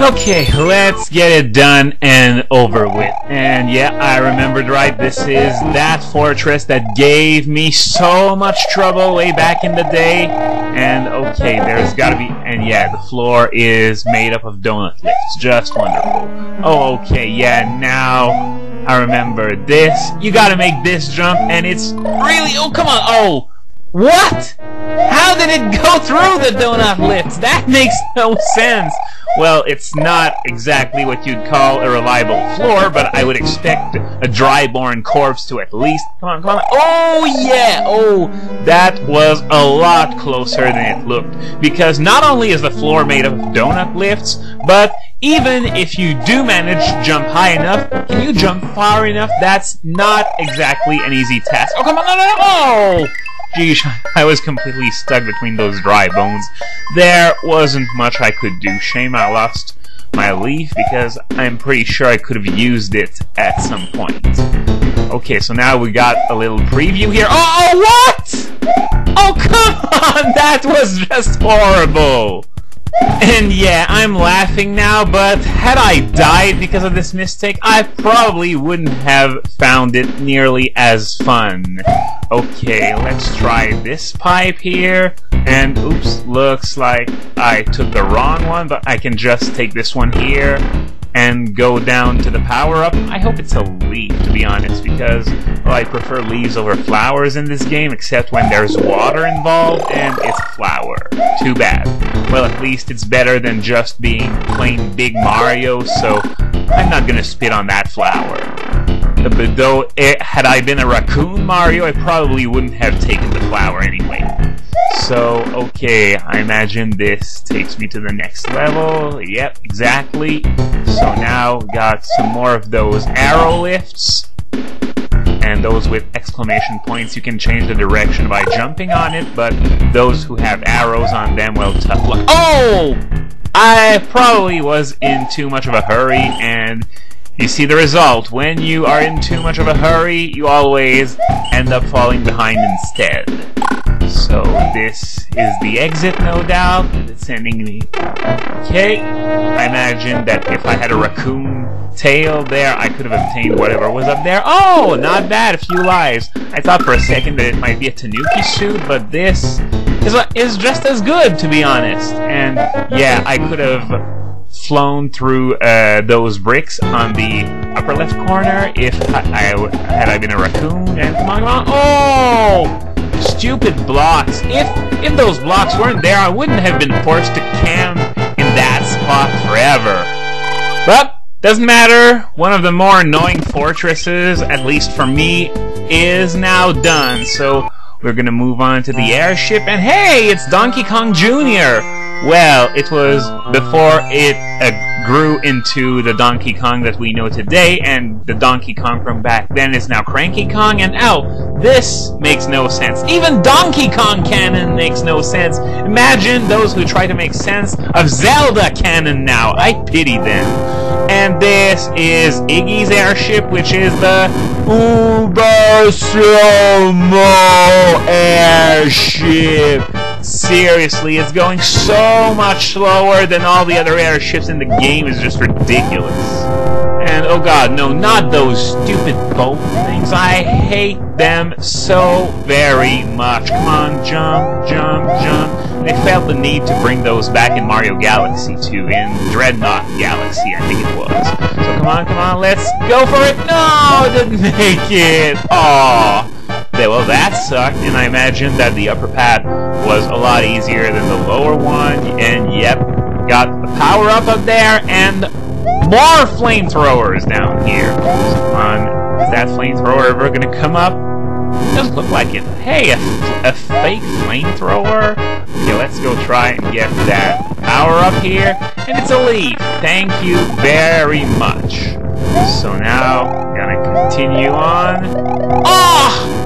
Okay, let's get it done and over with. And yeah, I remembered right, this is that fortress that gave me so much trouble way back in the day. And okay, there's gotta be, and yeah, the floor is made up of donut lifts. Just wonderful. Oh, okay, yeah, now I remember this. You gotta make this jump, and it's really, oh, come on, oh, what? How did it go through the donut lifts? That makes no sense. Well, it's not exactly what you'd call a reliable floor, but I would expect a dry-born corpse to at least... Come on, come on. Oh, yeah! Oh, that was a lot closer than it looked. Because not only is the floor made of donut lifts, but even if you do manage to jump high enough, can you jump far enough? That's not exactly an easy task. Oh, come on, no, no, no! Oh! Geesh, I was completely stuck between those dry bones. There wasn't much I could do. Shame I lost my leaf, because I'm pretty sure I could have used it at some point. Okay, so now we got a little preview here. Oh, what?! Oh, come on! That was just horrible! And yeah, I'm laughing now, but had I died because of this mistake, I probably wouldn't have found it nearly as fun. Okay, let's try this pipe here. And oops, looks like I took the wrong one, but I can just take this one here and go down to the power-up. I hope it's a leaf, to be honest, because, well, I prefer leaves over flowers in this game, except when there's water involved, and it's flower. Too bad. Well, at least it's better than just being plain Big Mario, so I'm not gonna spit on that flower. But though, had I been a Raccoon Mario, I probably wouldn't have taken the flower anyway. So, okay, I imagine this takes me to the next level. Yep, exactly. So now, got some more of those arrow lifts. And those with exclamation points, you can change the direction by jumping on it, but those who have arrows on them, well, tough luck. Oh! I probably was in too much of a hurry, and you see the result. When you are in too much of a hurry, you always end up falling behind instead. So this is the exit, no doubt. It's sending me... Okay. I imagine that if I had a raccoon tail there, I could have obtained whatever was up there. Oh, not bad. A few lives. I thought for a second that it might be a Tanuki suit, but this is just as good, to be honest. And yeah, I could have flown through those bricks on the upper left corner if had I been a raccoon. And come on, come on. Oh! Stupid blocks. If those blocks weren't there, I wouldn't have been forced to camp in that spot forever. But doesn't matter. One of the more annoying fortresses, at least for me, is now done. So we're gonna move on to the airship, and hey, it's Donkey Kong Jr. Well, it was before it grew into the Donkey Kong that we know today, and the Donkey Kong from back then is now Cranky Kong, and oh, this makes no sense. Even Donkey Kong canon makes no sense. Imagine those who try to make sense of Zelda canon now. I pity them. And this is Iggy's airship, which is the Uber Slow-Mo airship. Seriously, it's going so much slower than all the other airships in the game. It's just ridiculous. And oh god, no, not those stupid boat things. I hate them so very much. Come on, jump, jump, jump. They felt the need to bring those back in Mario Galaxy 2, in Dreadnought Galaxy, I think it was. So come on, let's go for it. No, didn't make it. Aww. Well, that sucked, and I imagine that the upper path was a lot easier than the lower one. And yep, got the power-up up there, and more flamethrowers down here. So come on, is that flamethrower ever gonna come up? Doesn't look like it. Hey, a fake flamethrower? Okay, let's go try and get that power-up here. And it's a leaf. Thank you very much. So now, gonna continue on. Oh!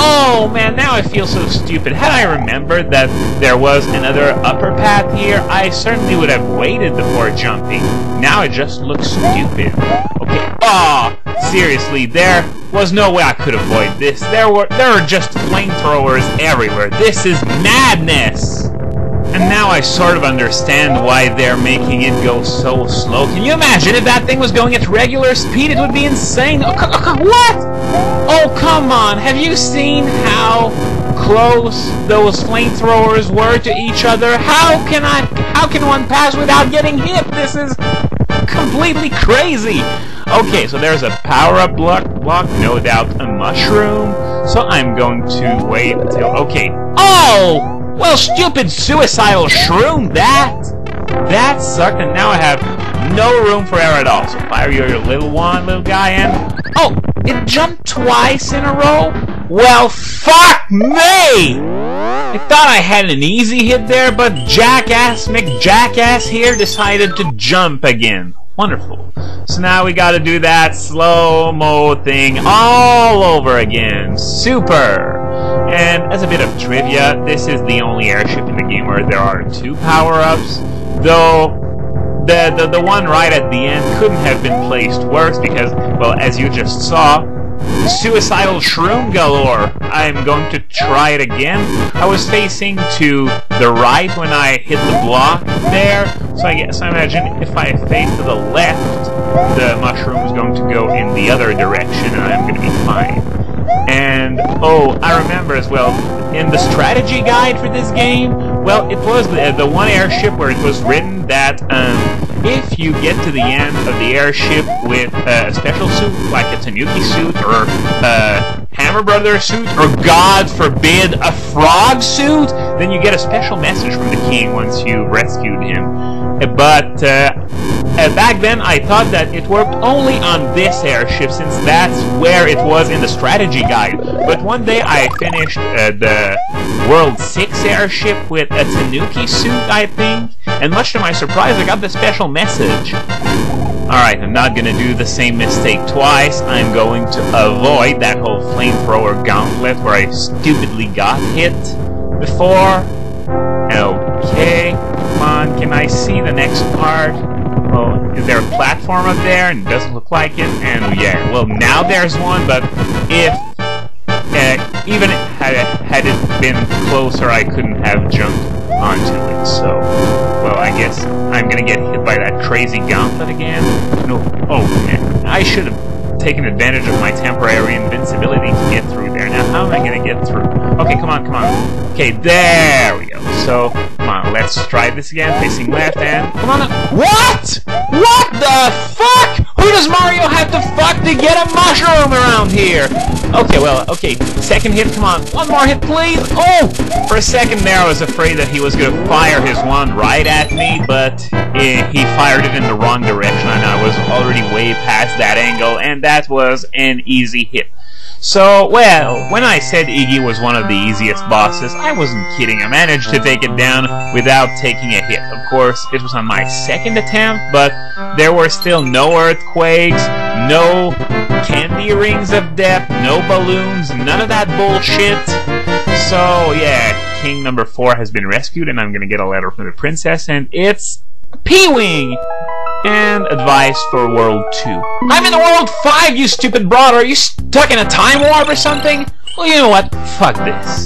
Oh man, now I feel so stupid. Had I remembered that there was another upper path here, I certainly would have waited before jumping. Now it just looks stupid. Okay, oh, seriously, there was no way I could avoid this. There were just flamethrowers everywhere. This is madness! And now I sort of understand why they're making it go so slow. Can you imagine if that thing was going at regular speed? It would be insane. Oh, what? Oh, come on. Have you seen how close those flamethrowers were to each other? How can one pass without getting hit? This is completely crazy. Okay, so there's a power-up block, no doubt a mushroom. So I'm going to wait until... Okay. Oh! Well, stupid suicidal shroom, that sucked, and now I have no room for error at all. So fire your little guy, and... Oh! It jumped twice in a row? Well, fuck me! I thought I had an easy hit there, but Jackass McJackass here decided to jump again. Wonderful. So now we gotta do that slow-mo thing all over again. Super! And as a bit of trivia, this is the only airship in the game where there are 2 power-ups, though the one right at the end couldn't have been placed worse because, well, as you just saw, Suicidal Shroom galore. I'm going to try it again. I was facing to the right when I hit the block there, so I imagine if I face to the left, the mushroom is going to go in the other direction and I'm going to be fine. And, oh, I remember as well, in the strategy guide for this game, well, it was the one airship where it was written that if you get to the end of the airship with a special suit, like a Tanuki suit, or a Hammer Brothers suit, or God forbid, a frog suit, then you get a special message from the king once you rescued him. But back then I thought that it worked only on this airship since that's where it was in the strategy guide. But one day I finished the World 6 airship with a Tanuki suit, I think, and much to my surprise I got the special message. Alright, I'm not gonna do the same mistake twice. I'm going to avoid that whole flamethrower gauntlet where I stupidly got hit before. Okay, come on, can I see the next part? Oh, is there a platform up there? And it doesn't look like it. And yeah, well, now there's one, but if even had it been closer, I couldn't have jumped onto it. So, well, I guess I'm gonna get hit by that crazy gauntlet again. No, oh man, I should have taken advantage of my temporary invincibility to get through there. Now, how am I gonna get through? Okay, come on, come on. Okay, there we go. So, come on, let's try this again. Facing left and... Come on. What? What the fuck? Who does Mario have to fuck to get a mushroom around here? Okay, well, okay. Second hit, come on. One more hit, please. Oh! For a second there, I was afraid that he was going to fire his wand right at me, but he fired it in the wrong direction, and I was already way past that angle, and that was an easy hit. So, well, when I said Iggy was one of the easiest bosses, I wasn't kidding. I managed to take it down without taking a hit. Of course, it was on my second attempt, but there were still no earthquakes, no candy rings of death, no balloons, none of that bullshit. So, yeah, King number 4 has been rescued, and I'm gonna get a letter from the princess, and it's P-Wing! And advice for World 2. I'm in the World 5, you stupid broad! Are you stuck in a time warp or something? Well, you know what? Fuck this.